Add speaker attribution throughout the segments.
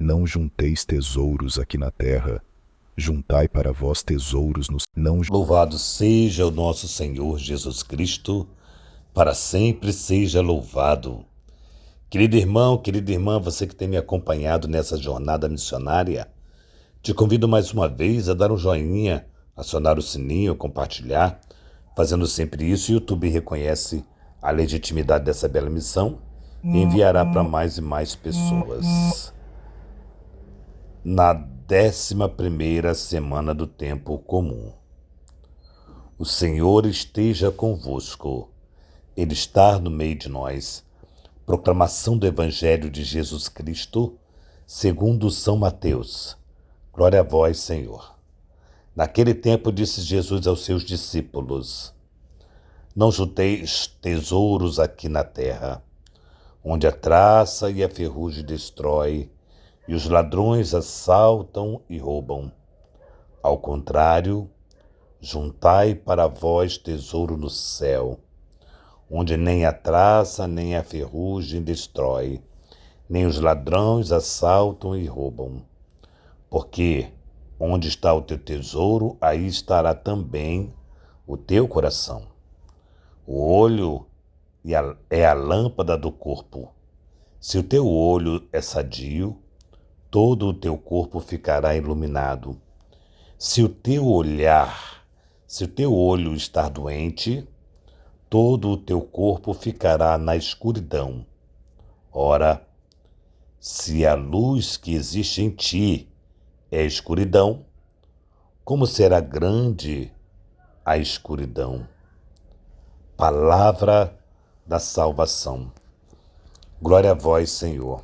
Speaker 1: Não junteis tesouros aqui na terra, juntai para vós tesouros nos... Não...
Speaker 2: Louvado seja o nosso Senhor Jesus Cristo, para sempre seja louvado. Querido irmão, querida irmã, você que tem me acompanhado nessa jornada missionária, te convido mais uma vez a dar um joinha, acionar o sininho, compartilhar. Fazendo sempre isso, o YouTube reconhece a legitimidade dessa bela missão e enviará para mais e mais pessoas. Na 11ª semana do tempo comum. O Senhor esteja convosco. Ele está no meio de nós. Proclamação do Evangelho de Jesus Cristo, segundo São Mateus. Glória a vós, Senhor. Naquele tempo disse Jesus aos seus discípulos: Não junteis tesouros aqui na terra, onde a traça e a ferrugem destrói, e os ladrões assaltam e roubam. Ao contrário, juntai para vós tesouro no céu, onde nem a traça nem a ferrugem destrói, nem os ladrões assaltam e roubam. Porque onde está o teu tesouro, aí estará também o teu coração. O olho é a lâmpada do corpo. Se o teu olho é sadio, todo o teu corpo ficará iluminado. Se o teu olho estar doente, todo o teu corpo ficará na escuridão. Ora, se a luz que existe em ti é escuridão, como será grande a escuridão? Palavra da salvação. Glória a vós, Senhor.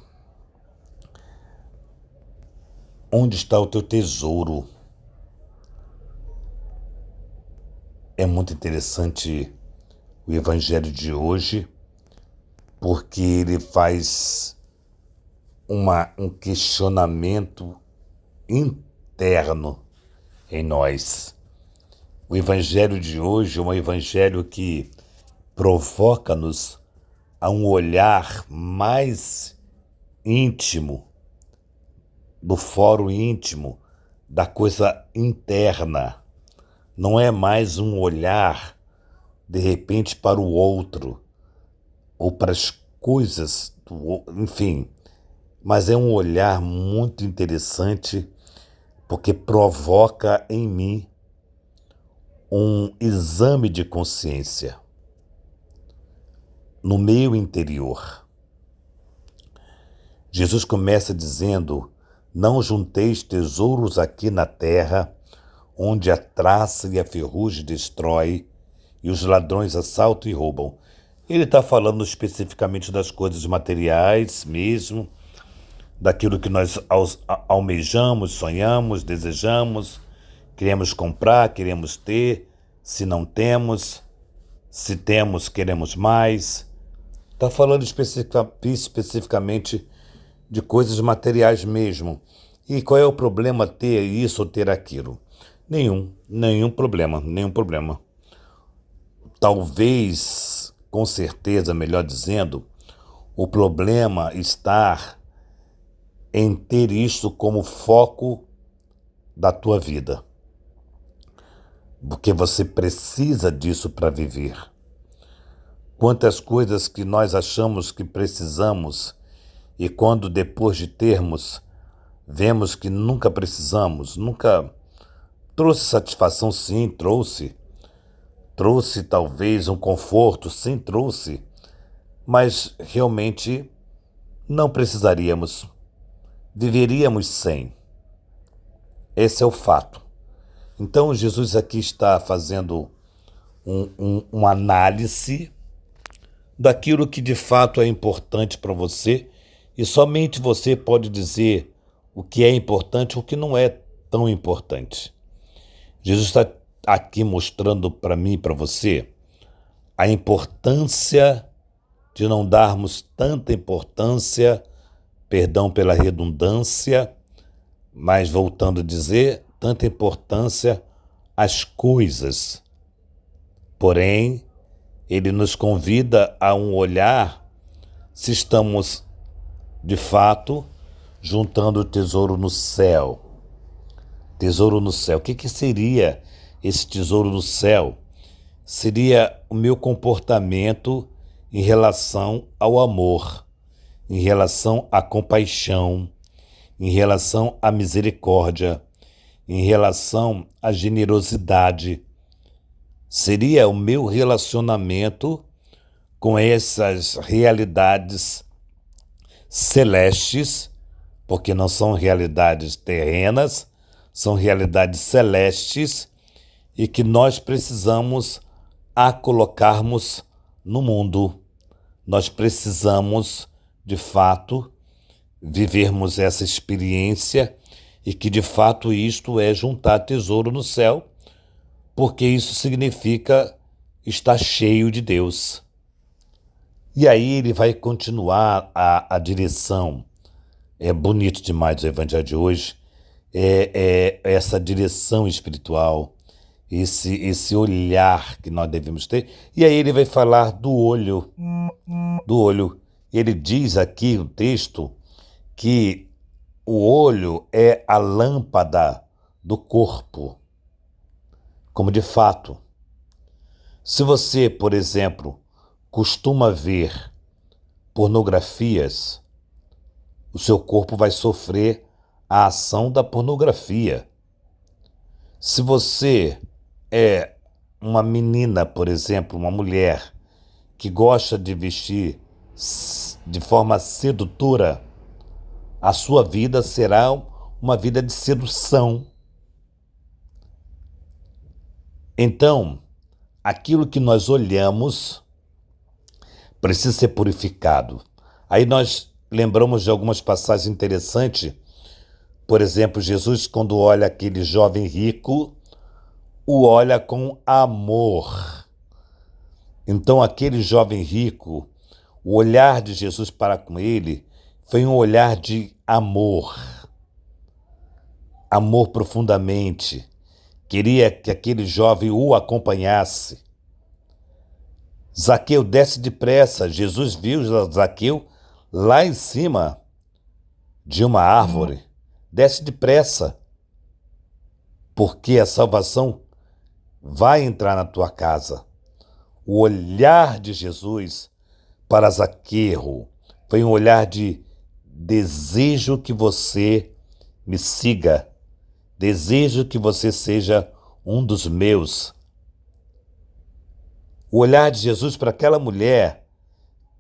Speaker 2: Onde está o teu tesouro? É muito interessante o Evangelho de hoje, porque ele faz um questionamento interno em nós. O Evangelho de hoje é um Evangelho que provoca-nos a um olhar mais íntimo, do fórum íntimo, da coisa interna. Não é mais um olhar, de repente, para o outro, ou para as coisas, enfim, mas é um olhar muito interessante, porque provoca em mim um exame de consciência no meu interior. Jesus começa dizendo: não junteis tesouros aqui na terra, onde a traça e a ferrugem destrói e os ladrões assaltam e roubam. Ele está falando especificamente das coisas materiais mesmo, daquilo que nós almejamos, sonhamos, desejamos, queremos comprar, queremos ter, se não temos, se temos, queremos mais. Está falando especificamente de coisas materiais mesmo. E qual é o problema ter isso ou ter aquilo? Nenhum problema. Talvez, com certeza, melhor dizendo, o problema está em ter isso como foco da tua vida. Porque você precisa disso para viver. Quantas coisas que nós achamos que precisamos e quando depois de termos, vemos que nunca precisamos, nunca trouxe satisfação, sim, trouxe. Trouxe talvez um conforto, sim, trouxe. Mas realmente não precisaríamos. Viveríamos sem. Esse é o fato. Então Jesus aqui está fazendo uma análise daquilo que de fato é importante para você e somente você pode dizer o que é importante e o que não é tão importante. Jesus está aqui mostrando para mim e para você a importância de não darmos tanta importância, perdão pela redundância, mas voltando a dizer, tanta importância às coisas. Porém, ele nos convida a um olhar se estamos, de fato, juntando o tesouro no céu. Tesouro no céu. O que seria esse tesouro no céu? Seria o meu comportamento em relação ao amor, em relação à compaixão, em relação à misericórdia, em relação à generosidade. Seria o meu relacionamento com essas realidades celestes, porque não são realidades terrenas, são realidades celestes e que nós precisamos a colocarmos no mundo. Nós precisamos, de fato, vivermos essa experiência e que, de fato, isto é juntar tesouro no céu, porque isso significa estar cheio de Deus. E aí ele vai continuar a direção. É bonito demais o evangelho de hoje, essa direção espiritual, esse olhar que nós devemos ter. E aí ele vai falar do olho. Ele diz aqui no texto que o olho é a lâmpada do corpo. Como de fato, se você, por exemplo, costuma ver pornografias, o seu corpo vai sofrer a ação da pornografia. Se você é uma menina, por exemplo, uma mulher que gosta de vestir de forma sedutora, a sua vida será uma vida de sedução. Então, aquilo que nós olhamos precisa ser purificado. Aí nós lembramos de algumas passagens interessantes. Por exemplo, Jesus, quando olha aquele jovem rico, o olha com amor. Então, aquele jovem rico, o olhar de Jesus para com ele foi um olhar de amor. Amor profundamente. Queria que aquele jovem o acompanhasse. Zaqueu, desce depressa. Jesus viu Zaqueu lá em cima de uma árvore. Desce depressa, porque a salvação vai entrar na tua casa. O olhar de Jesus para Zaqueu foi um olhar de desejo que você me siga, desejo que você seja um dos meus. O olhar de Jesus para aquela mulher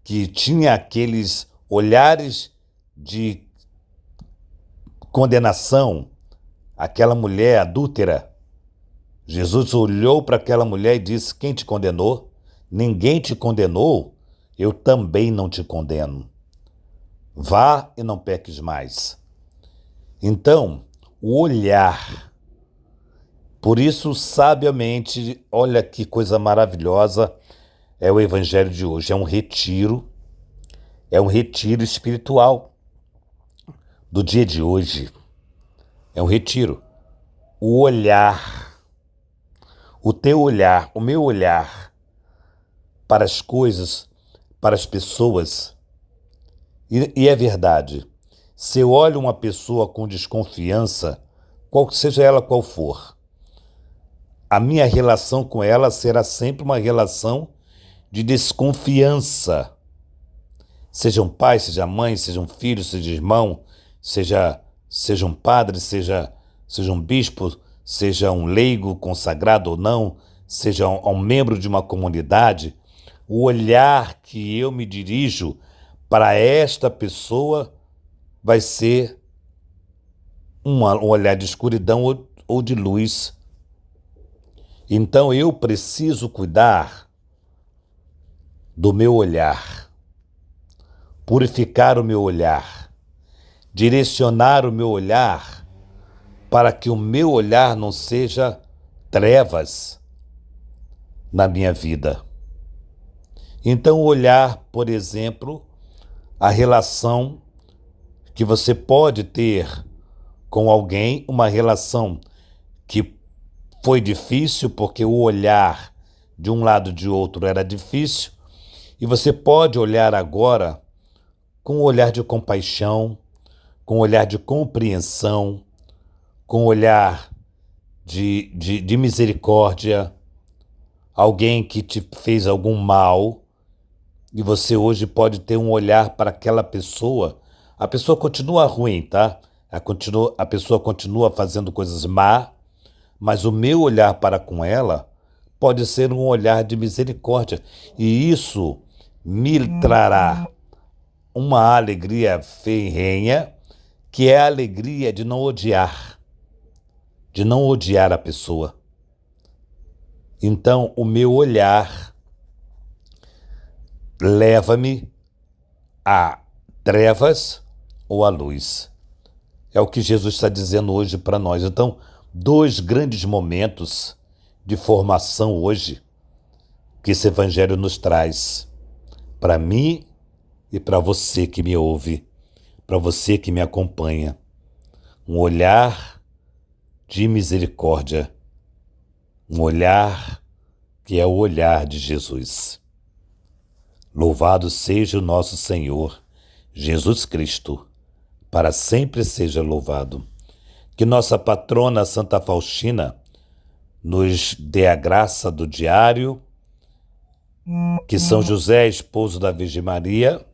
Speaker 2: que tinha aqueles olhares de condenação, aquela mulher adúltera. Jesus olhou para aquela mulher e disse: quem te condenou? Ninguém te condenou, eu também não te condeno. Vá e não peques mais. Então, o olhar. Por isso, sabiamente, olha que coisa maravilhosa é o evangelho de hoje. É um retiro espiritual do dia de hoje. É um retiro. O olhar, o teu olhar, o meu olhar para as coisas, para as pessoas. E é verdade, se eu olho uma pessoa com desconfiança, seja ela qual for, a minha relação com ela será sempre uma relação de desconfiança. Seja um pai, seja mãe, seja um filho, seja irmão, seja um padre, seja um bispo, seja um leigo consagrado ou não, seja um membro de uma comunidade, o olhar que eu me dirijo para esta pessoa vai ser um olhar de escuridão ou de luz. Então eu preciso cuidar do meu olhar, purificar o meu olhar, direcionar o meu olhar para que o meu olhar não seja trevas na minha vida. Então, olhar, por exemplo, a relação que você pode ter com alguém, uma relação que foi difícil porque o olhar de um lado e de outro era difícil, e você pode olhar agora com um olhar de compaixão, com um olhar de compreensão, com um olhar de misericórdia, alguém que te fez algum mal, e você hoje pode ter um olhar para aquela pessoa. A pessoa continua ruim, tá? A pessoa continua fazendo coisas má, mas o meu olhar para com ela pode ser um olhar de misericórdia. E isso me trará uma alegria ferrenha, que é a alegria de não odiar a pessoa. Então, o meu olhar leva-me a trevas ou à luz. É o que Jesus está dizendo hoje para nós. Então, 2 grandes momentos de formação hoje que esse evangelho nos traz, para mim e para você que me ouve, para você que me acompanha. Um olhar de misericórdia, um olhar que é o olhar de Jesus. Louvado seja o nosso Senhor Jesus Cristo, para sempre seja louvado. Que nossa patrona Santa Faustina nos dê a graça do diário, que São José, esposo da Virgem Maria,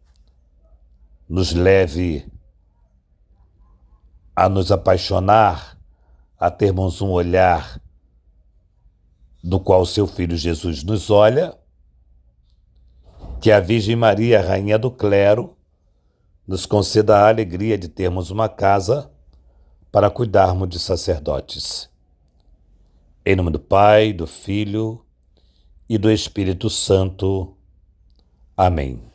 Speaker 2: nos leve a nos apaixonar, a termos um olhar do qual seu Filho Jesus nos olha, que a Virgem Maria, Rainha do Clero, nos conceda a alegria de termos uma casa para cuidarmos de sacerdotes. Em nome do Pai, do Filho e do Espírito Santo. Amém.